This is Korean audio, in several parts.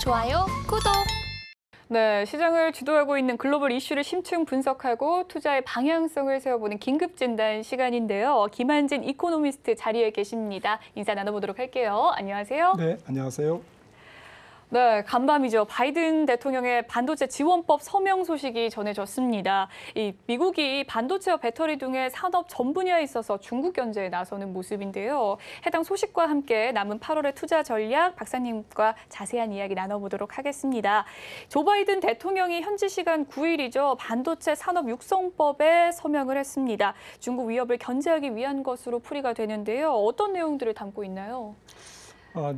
좋아요, 구독! 네, 시장을 주도하고 있는 글로벌 이슈를 심층 분석하고 투자의 방향성을 세워보는 긴급진단 시간인데요. 김한진 이코노미스트 자리에 계십니다. 인사 나눠보도록 할게요. 안녕하세요. 네, 안녕하세요. 네, 간밤이죠. 바이든 대통령의 반도체 지원법 서명 소식이 전해졌습니다. 미국이 반도체와 배터리 등의 산업 전 분야에 있어서 중국 견제에 나서는 모습인데요. 해당 소식과 함께 남은 8월의 투자 전략 박사님과 자세한 이야기 나눠보도록 하겠습니다. 조 바이든 대통령이 현지 시간 9일이죠. 반도체 산업 육성법에 서명을 했습니다. 중국 위협을 견제하기 위한 것으로 풀이가 되는데요. 어떤 내용들을 담고 있나요?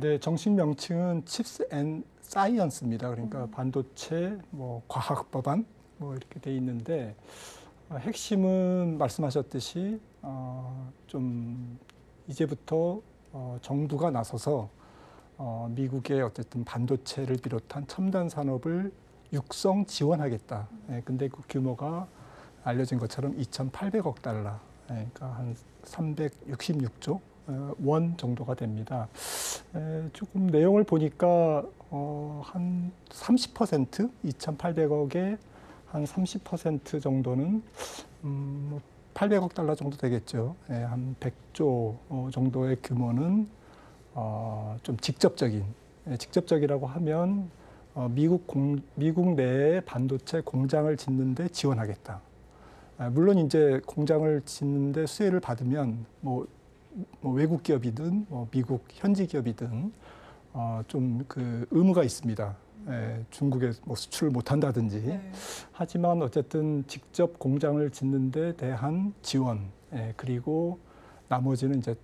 네, 정식 명칭은 Chips and Science입니다. 그러니까 반도체, 과학 법안 이렇게 돼 있는데 핵심은 말씀하셨듯이 좀 이제부터 정부가 나서서 미국의 어쨌든 반도체를 비롯한 첨단 산업을 육성 지원하겠다. 근데 그 규모가 알려진 것처럼 2,800억 달러, 그러니까 한 366조. 원 정도가 됩니다. 조금 내용을 보니까 한 30%, 2,800억의 한 30% 정도는 800억 달러 정도 되겠죠. 한 100조 정도의 규모는 좀 직접적이라고 하면 미국 내에 반도체 공장을 짓는데 지원하겠다. 물론 이제 공장을 짓는데 수혜를 받으면 외국 기업이든 미국 현지 기업이든 좀 그 의무가 있습니다. 중국에 수출을 못 한다든지. 네. 하지만 어쨌든 직접 공장을 짓는 데 대한 지원, 그리고 나머지는 이제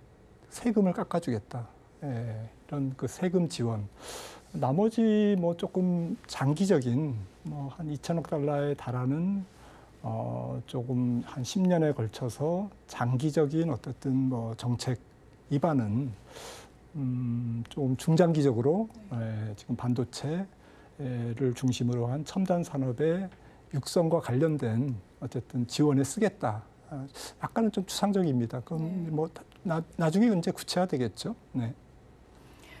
세금을 깎아주겠다. 이런 그 세금 지원. 나머지 조금 장기적인 한 2천억 달러에 달하는 조금 한 10년에 걸쳐서 장기적인 어쨌든 정책 입안은 조금 중장기적으로 지금 반도체를 중심으로 한 첨단 산업의 육성과 관련된 어쨌든 지원에 쓰겠다. 약간은 좀 추상적입니다. 그건 나중에 이제 구체화되겠죠. 네.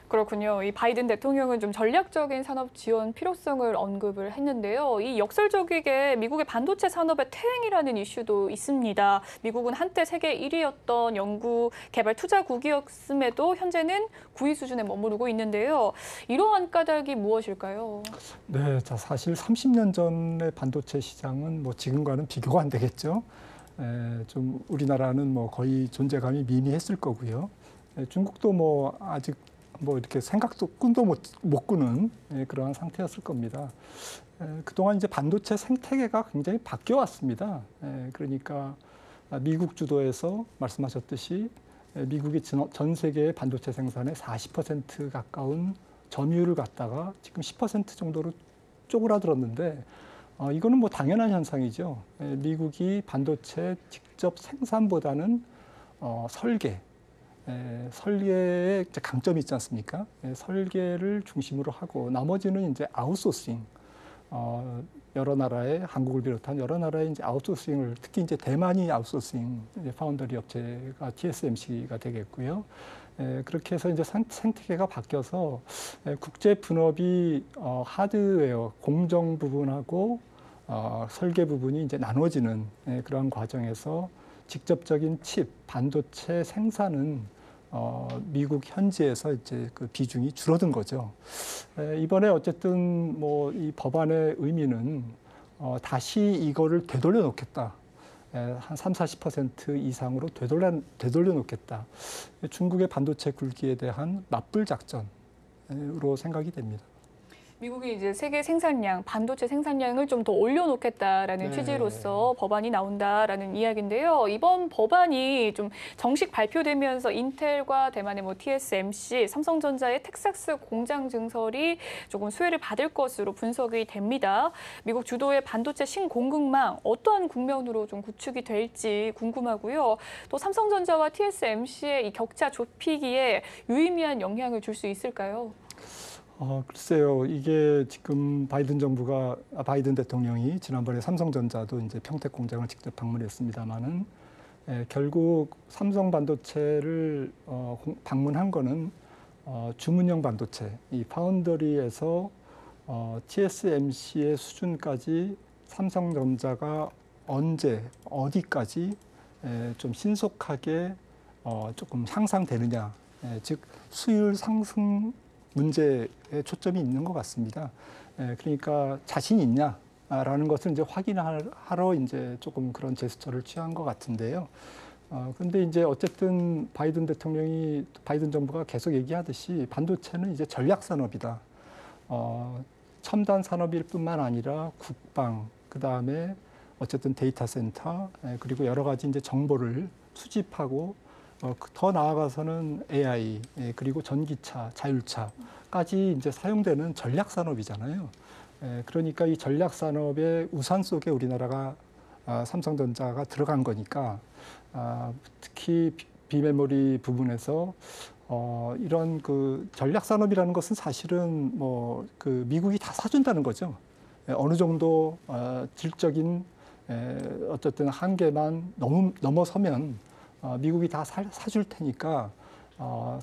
그렇군요. 이 바이든 대통령은 좀 전략적인 산업 지원 필요성을 언급을 했는데요. 이 역설적이게 미국의 반도체 산업의 퇴행이라는 이슈도 있습니다. 미국은 한때 세계 1위였던 연구 개발 투자국이었음에도 현재는 9위 수준에 머무르고 있는데요. 이러한 까닭이 무엇일까요? 네, 자 사실 30년 전의 반도체 시장은 지금과는 비교가 안 되겠죠. 좀 우리나라는 거의 존재감이 미미했을 거고요. 중국도 아직 이렇게 생각도 꿈도 못 꾸는 그러한 상태였을 겁니다. 그동안 이제 반도체 생태계가 굉장히 바뀌어 왔습니다. 그러니까 미국 주도에서 말씀하셨듯이 미국이 전 세계의 반도체 생산의 40% 가까운 점유율을 갖다가 지금 10% 정도로 쪼그라들었는데 이거는 당연한 현상이죠. 미국이 반도체 직접 생산보다는 설계에 강점이 있지 않습니까? 설계를 중심으로 하고 나머지는 이제 아웃소싱, 여러 나라의 한국을 비롯한 여러 나라의 이제 아웃소싱을 특히 이제 대만이 아웃소싱 파운더리 업체가 TSMC가 되겠고요. 그렇게 해서 이제 생태계가 바뀌어서 국제 분업이 하드웨어 공정 부분하고 설계 부분이 이제 나눠지는 그런 과정에서 직접적인 칩 반도체 생산은 미국 현지에서 이제 그 비중이 줄어든 거죠. 이번에 어쨌든 이 법안의 의미는 다시 이거를 되돌려 놓겠다. 한 30~40% 이상으로 되돌려 놓겠다. 중국의 반도체 굴기에 대한 맞불 작전으로 생각이 됩니다. 미국이 이제 세계 생산량, 반도체 생산량을 좀 더 올려놓겠다라는 취지로서 법안이 나온다라는 이야기인데요. 이번 법안이 좀 정식 발표되면서 인텔과 대만의 TSMC, 삼성전자의 텍사스 공장 증설이 조금 수혜를 받을 것으로 분석이 됩니다. 미국 주도의 반도체 신공급망 어떠한 국면으로 좀 구축이 될지 궁금하고요. 또 삼성전자와 TSMC의 이 격차 좁히기에 유의미한 영향을 줄 수 있을까요? 글쎄요. 이게 지금 바이든 대통령이 지난번에 삼성전자도 이제 평택 공장을 직접 방문했습니다만은 결국 삼성 반도체를 방문한 거는 주문형 반도체, 이 파운더리에서 TSMC의 수준까지 삼성전자가 언제 어디까지 좀 신속하게 조금 향상되느냐, 즉 수율 상승 문제에 초점이 있는 것 같습니다. 그러니까 자신 있냐라는 것을 이제 확인하러 이제 조금 그런 제스처를 취한 것 같은데요. 그런데 이제 어쨌든 바이든 정부가 계속 얘기하듯이 반도체는 이제 전략 산업이다. 첨단 산업일 뿐만 아니라 국방, 그 다음에 어쨌든 데이터 센터, 그리고 여러 가지 이제 정보를 수집하고 더 나아가서는 AI, 그리고 전기차, 자율차까지 이제 사용되는 전략 산업이잖아요. 그러니까 이 전략 산업의 우산 속에 우리나라가 삼성전자가 들어간 거니까 특히 비메모리 부분에서 이런 그 전략 산업이라는 것은 사실은 뭐 그 미국이 다 사준다는 거죠. 어느 정도 질적인 어쨌든 한계만 넘어서면 미국이 다 사줄 테니까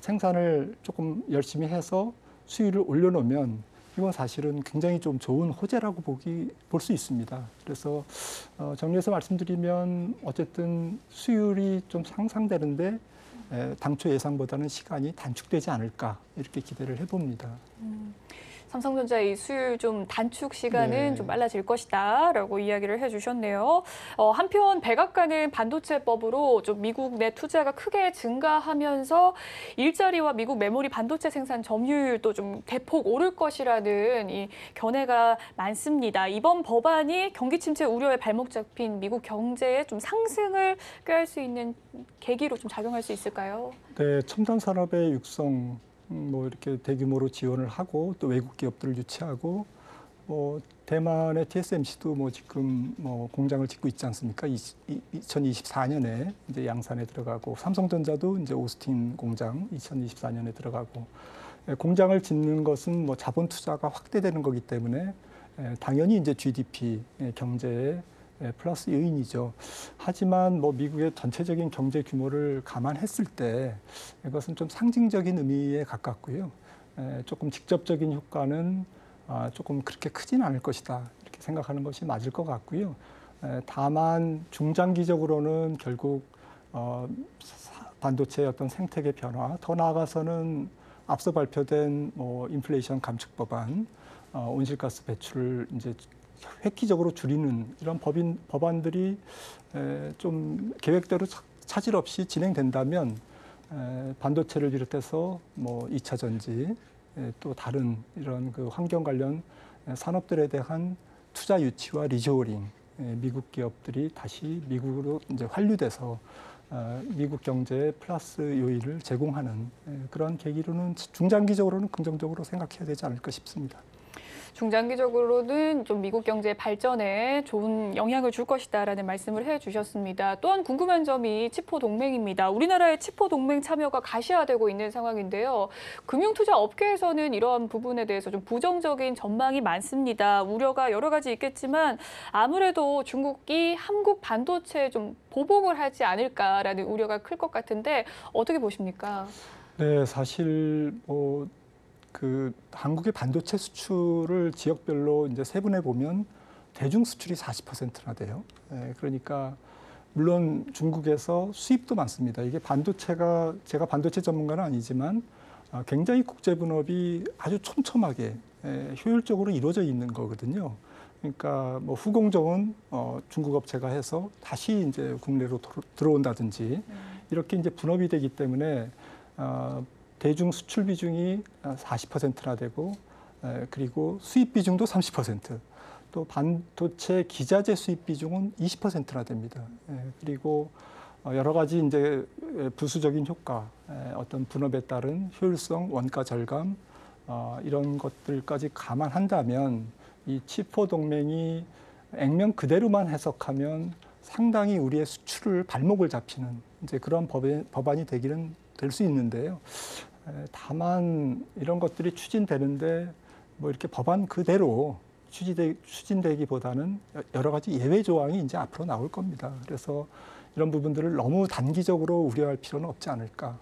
생산을 조금 열심히 해서 수율을 올려놓으면 이건 사실은 굉장히 좀 좋은 호재라고 볼 수 있습니다. 그래서 정리해서 말씀드리면 어쨌든 수율이 좀 상상되는데 당초 예상보다는 시간이 단축되지 않을까 이렇게 기대를 해봅니다. 삼성전자의 수율 좀 단축 시간은 네. 좀 빨라질 것이다라고 이야기를 해주셨네요. 한편 백악관은 반도체법으로 좀 미국 내 투자가 크게 증가하면서 일자리와 미국 메모리 반도체 생산 점유율도 좀 대폭 오를 것이라는 이 견해가 많습니다. 이번 법안이 경기 침체 우려에 발목 잡힌 미국 경제에 좀 상승을 꾀할 수 있는 계기로 좀 작용할 수 있을까요? 네, 첨단 산업의 육성 뭐 이렇게 대규모로 지원을 하고 또 외국 기업들을 유치하고 뭐 대만의 TSMC도 뭐 지금 뭐 공장을 짓고 있지 않습니까? 2024년에 이제 양산에 들어가고 삼성전자도 이제 오스틴 공장 2024년에 들어가고 공장을 짓는 것은 뭐 자본 투자가 확대되는 거기 때문에 당연히 이제 GDP 경제에 플러스 요인이죠. 하지만 뭐 미국의 전체적인 경제 규모를 감안했을 때 이것은 좀 상징적인 의미에 가깝고요. 조금 직접적인 효과는 조금 그렇게 크진 않을 것이다. 이렇게 생각하는 것이 맞을 것 같고요. 다만 중장기적으로는 결국 반도체의 어떤 생태계 변화, 더 나아가서는 앞서 발표된 뭐 인플레이션 감축 법안, 온실가스 배출을 이제 획기적으로 줄이는 이런 법안들이 좀 계획대로 차질 없이 진행된다면 반도체를 비롯해서 뭐 2차 전지 또 다른 이런 그 환경 관련 산업들에 대한 투자 유치와 리조어링, 미국 기업들이 다시 미국으로 이제 환류돼서 미국 경제에 플러스 요인을 제공하는 그런 계기로는 중장기적으로는 긍정적으로 생각해야 되지 않을까 싶습니다. 중장기적으로는 좀 미국 경제 발전에 좋은 영향을 줄 것이다라는 말씀을 해주셨습니다. 또한 궁금한 점이 치포 동맹입니다. 우리나라의 치포 동맹 참여가 가시화되고 있는 상황인데요. 금융투자 업계에서는 이러한 부분에 대해서 좀 부정적인 전망이 많습니다. 우려가 여러 가지 있겠지만 아무래도 중국이 한국 반도체에 좀 보복을 하지 않을까라는 우려가 클 것 같은데 어떻게 보십니까? 네, 사실 뭐 그 한국의 반도체 수출을 지역별로 이제 세분해 보면 대중 수출이 40%나 돼요. 그러니까 물론 중국에서 수입도 많습니다. 이게 반도체가 제가 반도체 전문가는 아니지만 굉장히 국제 분업이 아주 촘촘하게 효율적으로 이루어져 있는 거거든요. 그러니까 뭐 후공정은 중국 업체가 해서 다시 이제 국내로 들어온다든지 이렇게 이제 분업이 되기 때문에 대중 수출 비중이 40%나 되고 그리고 수입 비중도 30%, 또 반도체 기자재 수입 비중은 20%나 됩니다. 그리고 여러 가지 이제 부수적인 효과, 어떤 분업에 따른 효율성, 원가 절감 이런 것들까지 감안한다면 이 치포 동맹이 액면 그대로만 해석하면 상당히 우리의 수출을 발목을 잡히는 이제 그런 법안이 될 수 있는데요. 다만 이런 것들이 추진되는데 뭐 이렇게 법안 그대로 추진되기보다는 여러 가지 예외 조항이 이제 앞으로 나올 겁니다. 그래서 이런 부분들을 너무 단기적으로 우려할 필요는 없지 않을까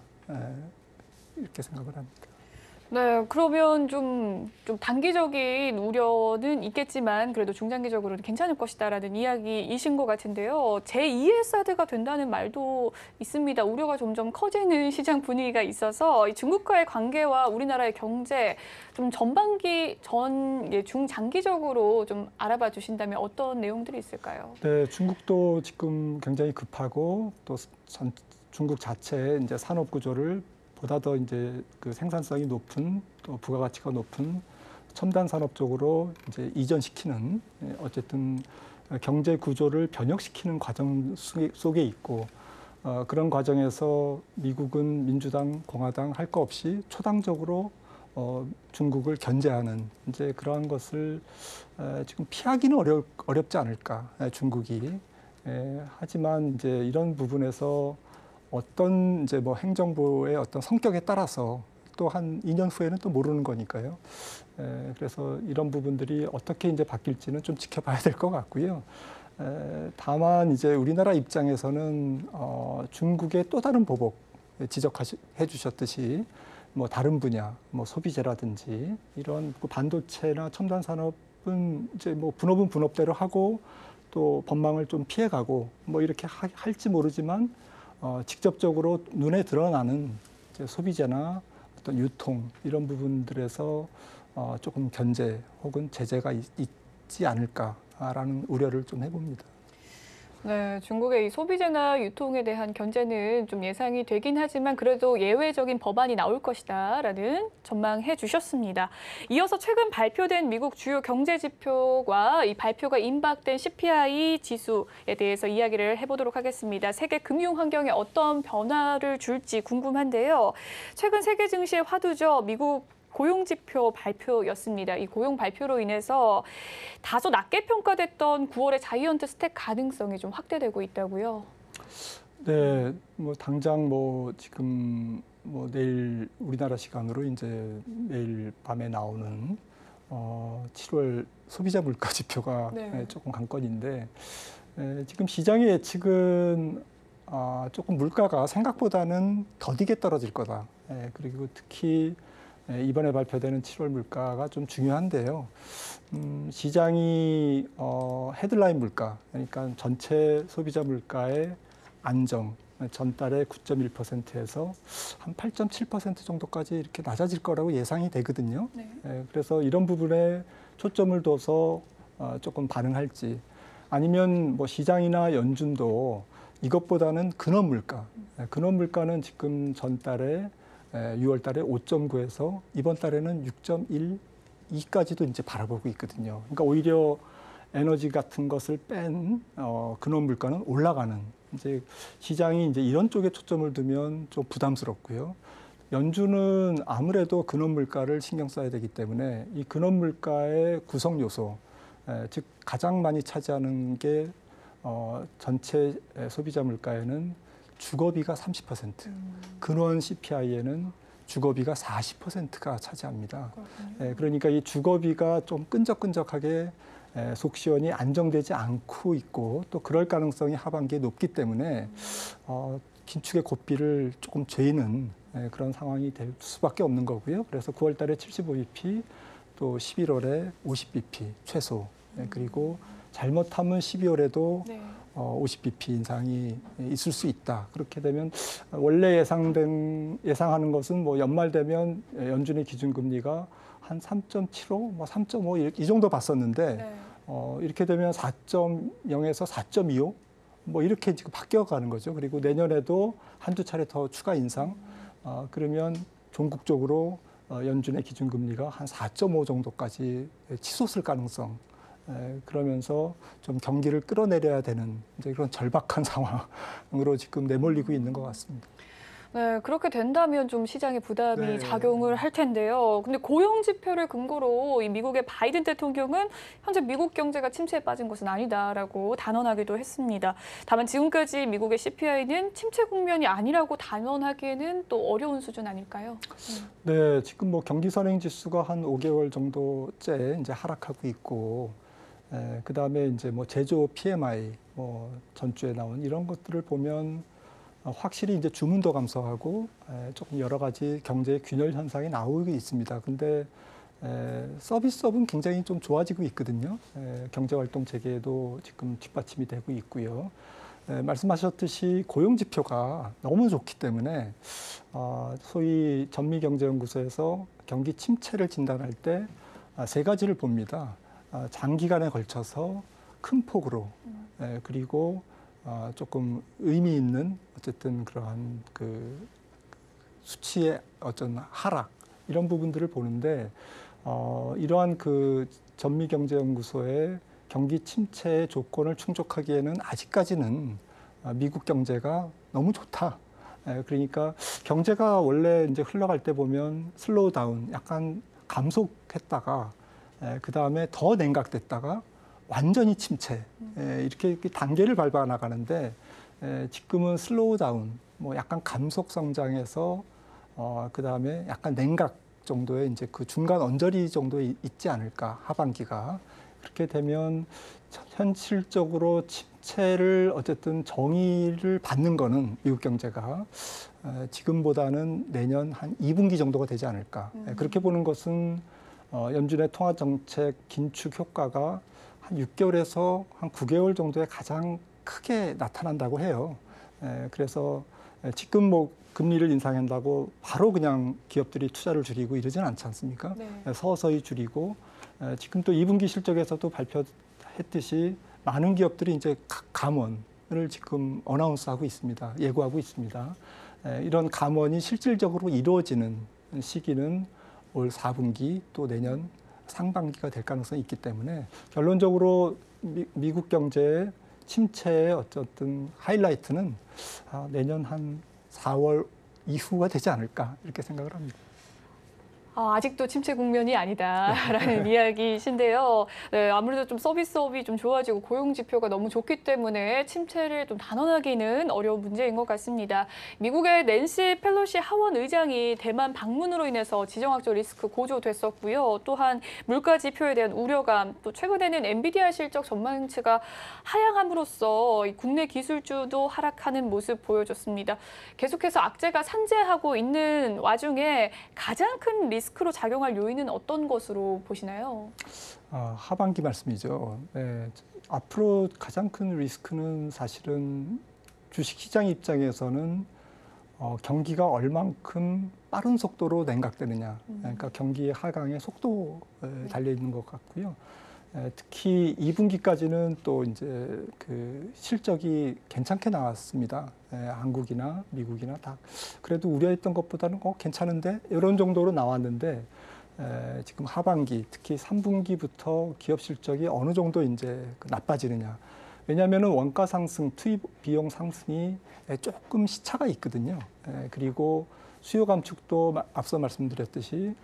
이렇게 생각을 합니다. 네, 그러면 좀 단기적인 우려는 있겠지만 그래도 중장기적으로는 괜찮을 것이다라는 이야기이신 것 같은데요. 제2의 사드가 된다는 말도 있습니다. 우려가 점점 커지는 시장 분위기가 있어서 이 중국과의 관계와 우리나라의 경제 좀 중장기적으로 좀 알아봐 주신다면 어떤 내용들이 있을까요? 네, 중국도 지금 굉장히 급하고 또 중국 자체의 이제 산업 구조를 보다 더 이제 그 생산성이 높은 또 부가가치가 높은 첨단 산업 쪽으로 이제 이전시키는 어쨌든 경제 구조를 변혁시키는 과정 속에 있고 그런 과정에서 미국은 민주당, 공화당 할 거 없이 초당적으로 중국을 견제하는 이제 그러한 것을 지금 피하기는 어렵지 않을까 중국이. 하지만 이제 이런 부분에서 어떤 이제 뭐 행정부의 어떤 성격에 따라서 또 한 2년 후에는 또 모르는 거니까요. 그래서 이런 부분들이 어떻게 이제 바뀔지는 좀 지켜봐야 될 것 같고요. 다만 이제 우리나라 입장에서는 중국의 또 다른 보복 지적해 주셨듯이 뭐 다른 분야, 뭐 소비재라든지 이런 반도체나 첨단 산업은 이제 뭐 분업은 분업대로 하고 또 법망을 좀 피해가고 뭐 이렇게 할지 모르지만 직접적으로 눈에 드러나는 이제 소비재나 어떤 유통 이런 부분들에서 조금 견제 혹은 제재가 있지 않을까라는 우려를 좀 해봅니다. 네, 중국의 이 소비재나 유통에 대한 견제는 좀 예상이 되긴 하지만 그래도 예외적인 법안이 나올 것이다라는 전망해 주셨습니다. 이어서 최근 발표된 미국 주요 경제 지표와 이 발표가 임박된 CPI 지수에 대해서 이야기를 해보도록 하겠습니다. 세계 금융 환경에 어떤 변화를 줄지 궁금한데요. 최근 세계 증시의 화두죠. 미국 고용지표 발표였습니다. 이 고용 발표로 인해서 다소 낮게 평가됐던 9월의 자이언트 스택 가능성이 좀 확대되고 있다고요. 네, 뭐 당장 뭐 지금 뭐 내일 우리나라 시간으로 이제 내일 밤에 나오는 7월 소비자 물가 지표가 네. 조금 관건인데 지금 시장의 예측은 조금 물가가 생각보다는 더디게 떨어질 거다. 그리고 특히 이번에 발표되는 7월 물가가 좀 중요한데요. 시장이 헤드라인 물가, 그러니까 전체 소비자 물가의 안정, 전달에 9.1%에서 한 8.7% 정도까지 이렇게 낮아질 거라고 예상이 되거든요. 네. 그래서 이런 부분에 초점을 둬서 조금 반응할지, 아니면 뭐 시장이나 연준도 이것보다는 근원 물가, 근원 물가는 지금 전달에 6월 달에 5.9에서 이번 달에는 6.12까지도 이제 바라보고 있거든요. 그러니까 오히려 에너지 같은 것을 뺀 근원 물가는 올라가는, 이제 시장이 이제 이런 쪽에 초점을 두면 좀 부담스럽고요. 연준은 아무래도 근원 물가를 신경 써야 되기 때문에 이 근원 물가의 구성 요소, 즉 가장 많이 차지하는 게 전체 소비자 물가에는 주거비가 30%, 근원 CPI에는 주거비가 40%가 차지합니다. 그러니까 이 주거비가 좀 끈적끈적하게 속 시원히 안정되지 않고 있고 또 그럴 가능성이 하반기에 높기 때문에 긴축의 고삐를 조금 죄는 그런 상황이 될 수밖에 없는 거고요. 그래서 9월 달에 75bp, 또 11월에 50bp 최소, 그리고 잘못하면 12월에도 네. 50bp 인상이 있을 수 있다. 그렇게 되면 원래 예상하는 것은 뭐 연말 되면 연준의 기준금리가 한 3.75, 뭐 3.5 이 정도 봤었는데 네. 이렇게 되면 4.0에서 4.25 뭐 이렇게 지금 바뀌어가는 거죠. 그리고 내년에도 한두 차례 더 추가 인상. 그러면 종국적으로 연준의 기준금리가 한 4.5 정도까지 치솟을 가능성. 그러면서 좀 경기를 끌어내려야 되는 이제 그런 절박한 상황으로 지금 내몰리고 있는 것 같습니다. 네, 그렇게 된다면 좀 시장에 부담이 네. 작용을 할 텐데요. 근데 고용 지표를 근거로 이 미국의 바이든 대통령은 현재 미국 경제가 침체에 빠진 것은 아니다라고 단언하기도 했습니다. 다만 지금까지 미국의 CPI는 침체 국면이 아니라고 단언하기에는 또 어려운 수준 아닐까요? 네, 지금 뭐 경기 선행 지수가 한 5개월 정도째 이제 하락하고 있고, 그 다음에 이제 뭐 제조 PMI, 뭐 전주에 나온 이런 것들을 보면 확실히 이제 주문도 감소하고 조금 여러 가지 경제 균열 현상이 나오고 있습니다. 근데 서비스업은 굉장히 좀 좋아지고 있거든요. 경제활동 재개도 지금 뒷받침이 되고 있고요. 말씀하셨듯이 고용 지표가 너무 좋기 때문에 소위 전미경제연구소에서 경기 침체를 진단할 때 세 가지를 봅니다. 장기간에 걸쳐서 큰 폭으로 그리고 조금 의미 있는 어쨌든 그러한 그 수치의 어떤 하락 이런 부분들을 보는데 이러한 그 전미경제연구소의 경기 침체의 조건을 충족하기에는 아직까지는 미국 경제가 너무 좋다. 그러니까 경제가 원래 이제 흘러갈 때 보면 슬로우 다운, 약간 감속했다가 그 다음에 더 냉각됐다가 완전히 침체 이렇게 단계를 밟아 나가는데 지금은 슬로우 다운, 뭐 약간 감속 성장에서 그 다음에 약간 냉각 정도의 이제 그 중간 언저리 정도에 있지 않을까 하반기가 그렇게 되면 현실적으로 침체를 어쨌든 정의를 받는 거는 미국 경제가 지금보다는 내년 한 2분기 정도가 되지 않을까 그렇게 보는 것은 연준의 통화정책 긴축 효과가 한 6개월에서 한 9개월 정도에 가장 크게 나타난다고 해요. 그래서 지금 뭐 금리를 인상한다고 바로 그냥 기업들이 투자를 줄이고 이러진 않지 않습니까? 네. 서서히 줄이고 지금 또 2분기 실적에서도 발표했듯이 많은 기업들이 이제 감원을 지금 어나운스하고 있습니다. 예고하고 있습니다. 이런 감원이 실질적으로 이루어지는 시기는 올 4분기 또 내년 상반기가 될 가능성이 있기 때문에 결론적으로 미국 경제의 침체의 어쨌든 하이라이트는 내년 한 4월 이후가 되지 않을까 이렇게 생각을 합니다. 아직도 침체 국면이 아니다라는 이야기이신데요. 네, 아무래도 좀 서비스업이 좀 좋아지고 고용 지표가 너무 좋기 때문에 침체를 좀 단언하기는 어려운 문제인 것 같습니다. 미국의 낸시 펠로시 하원 의장이 대만 방문으로 인해서 지정학적 리스크 고조됐었고요. 또한 물가 지표에 대한 우려감, 또 최근에는 엔비디아 실적 전망치가 하향함으로써 국내 기술주도 하락하는 모습 보여줬습니다. 계속해서 악재가 산재하고 있는 와중에 가장 큰 리스크로 작용할 요인은 어떤 것으로 보시나요? 하반기 말씀이죠. 네, 앞으로 가장 큰 리스크는 사실은 주식시장 입장에서는 경기가 얼만큼 빠른 속도로 냉각되느냐. 그러니까 경기의 하강의 속도에 달려 있는 것 같고요. 특히 2분기까지는 또 이제 그 실적이 괜찮게 나왔습니다. 한국이나 미국이나 다 그래도 우려했던 것보다는 괜찮은데 이런 정도로 나왔는데 지금 하반기 특히 3분기부터 기업 실적이 어느 정도 이제 나빠지느냐. 왜냐하면은 원가 상승, 투입 비용 상승이 조금 시차가 있거든요. 그리고 수요 감축도 앞서 말씀드렸듯이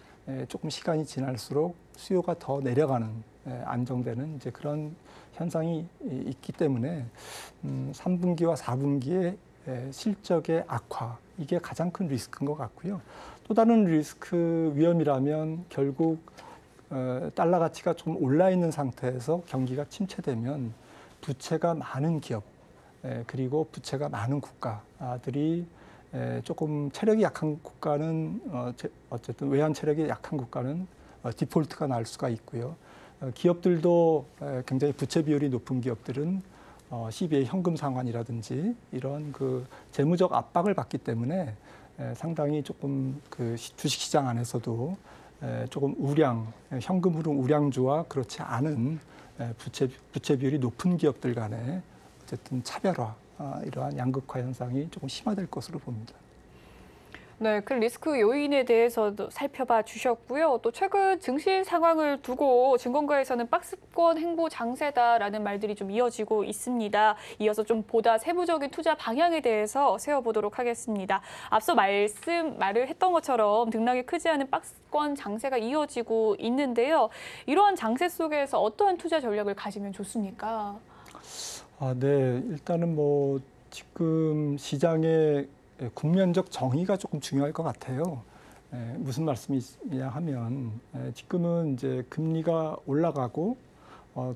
조금 시간이 지날수록 수요가 더 내려가는 안정되는 이제 그런 현상이 있기 때문에 3분기와 4분기의 실적의 악화 이게 가장 큰 리스크인 것 같고요. 또 다른 리스크 위험이라면 결국 달러 가치가 좀 올라 있는 상태에서 경기가 침체되면 부채가 많은 기업 그리고 부채가 많은 국가들이 조금 체력이 약한 국가는 어쨌든 외환 체력이 약한 국가는 디폴트가 날 수가 있고요. 기업들도 굉장히 부채 비율이 높은 기업들은 CBA 현금 상환이라든지 이런 그 재무적 압박을 받기 때문에 상당히 조금 그 주식시장 안에서도 조금 현금 흐름 우량주와 그렇지 않은 부채 비율이 높은 기업들 간에 어쨌든 차별화 이러한 양극화 현상이 조금 심화될 것으로 봅니다. 네, 그 리스크 요인에 대해서도 살펴봐 주셨고요. 또 최근 증시 상황을 두고 증권가에서는 박스권 행보 장세다라는 말들이 좀 이어지고 있습니다. 이어서 좀 보다 세부적인 투자 방향에 대해서 세워보도록 하겠습니다. 앞서 말을 했던 것처럼 등락이 크지 않은 박스권 장세가 이어지고 있는데요. 이러한 장세 속에서 어떠한 투자 전략을 가지면 좋습니까? 네, 일단은 뭐 지금 시장의 국면적 정의가 조금 중요할 것 같아요. 무슨 말씀이냐 하면 지금은 이제 금리가 올라가고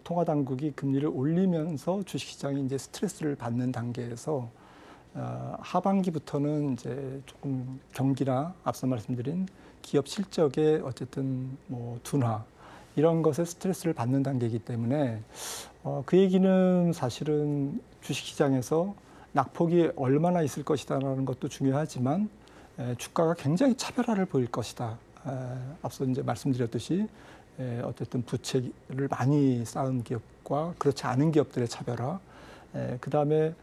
통화 당국이 금리를 올리면서 주식시장이 이제 스트레스를 받는 단계에서 하반기부터는 이제 조금 경기나 앞서 말씀드린 기업 실적의 어쨌든 뭐 둔화 이런 것에 스트레스를 받는 단계이기 때문에 그 얘기는 사실은 주식시장에서 낙폭이 얼마나 있을 것이다라는 것도 중요하지만 주가가 굉장히 차별화를 보일 것이다. 앞서 이제 말씀드렸듯이 어쨌든 부채를 많이 쌓은 기업과 그렇지 않은 기업들의 차별화, 그 다음에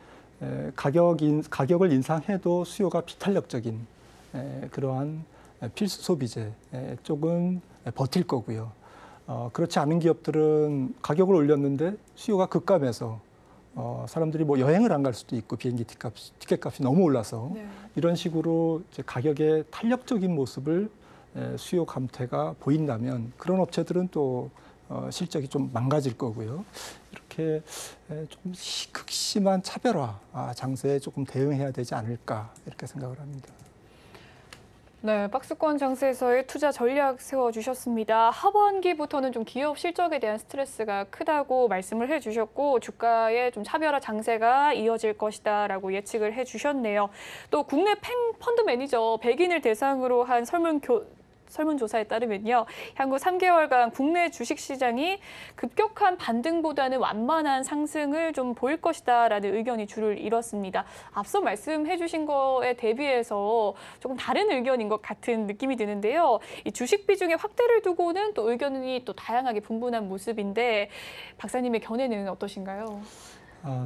가격을 인상해도 수요가 비탄력적인 그러한 필수 소비재 쪽은 버틸 거고요. 그렇지 않은 기업들은 가격을 올렸는데 수요가 급감해서 사람들이 뭐 여행을 안 갈 수도 있고 비행기 티켓값이 너무 올라서 네. 이런 식으로 이제 가격의 탄력적인 모습을 수요 감퇴가 보인다면 그런 업체들은 또 실적이 좀 망가질 거고요. 이렇게 좀 극심한 차별화 장세에 조금 대응해야 되지 않을까 이렇게 생각을 합니다. 네, 박스권 장세에서의 투자 전략 세워주셨습니다. 하반기부터는 좀 기업 실적에 대한 스트레스가 크다고 말씀을 해주셨고 주가의 좀 차별화 장세가 이어질 것이다라고 예측을 해주셨네요. 또 국내 펀드 매니저 100인을 대상으로 한 설문조사에 따르면요. 향후 3개월간 국내 주식시장이 급격한 반등보다는 완만한 상승을 좀 보일 것이다라는 의견이 주를 이뤘습니다. 앞서 말씀해 주신 거에 대비해서 조금 다른 의견인 것 같은 느낌이 드는데요. 이 주식 비중의 확대를 두고는 또 의견이 또 다양하게 분분한 모습인데 박사님의 견해는 어떠신가요?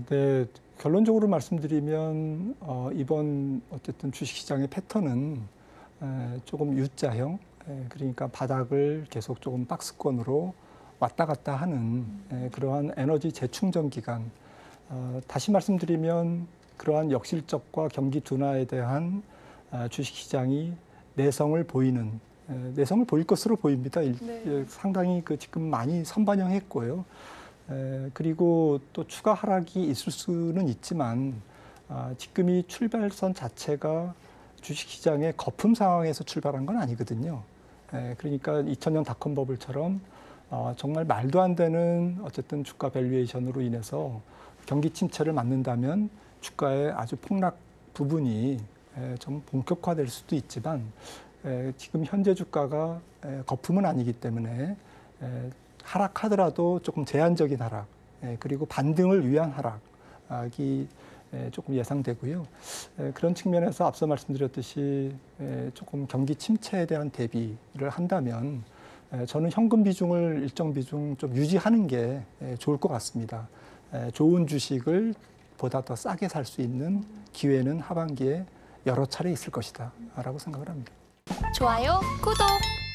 네. 결론적으로 말씀드리면 이번 어쨌든 주식시장의 패턴은 조금 U자형, 그러니까 바닥을 계속 조금 박스권으로 왔다 갔다 하는 그러한 에너지 재충전 기간. 다시 말씀드리면 그러한 역실적과 경기 둔화에 대한 주식시장이 내성을 보이는, 내성을 보일 것으로 보입니다. 네. 상당히 지금 많이 선반영했고요. 그리고 또 추가 하락이 있을 수는 있지만 지금 이 출발선 자체가 주식시장의 거품 상황에서 출발한 건 아니거든요. 그러니까 2000년 닷컴 버블처럼 정말 말도 안 되는 어쨌든 주가 밸류에이션으로 인해서 경기 침체를 맞는다면 주가의 아주 폭락 부분이 좀 본격화될 수도 있지만 지금 현재 주가가 거품은 아니기 때문에 하락하더라도 조금 제한적인 하락, 그리고 반등을 위한 하락이 조금 예상되고요. 그런 측면에서 앞서 말씀드렸듯이 조금 경기 침체에 대한 대비를 한다면 저는 현금 비중을 일정 비중 좀 유지하는 게 좋을 것 같습니다. 좋은 주식을 보다 더 싸게 살 수 있는 기회는 하반기에 여러 차례 있을 것이다 라고 생각을 합니다. 좋아요, 구독!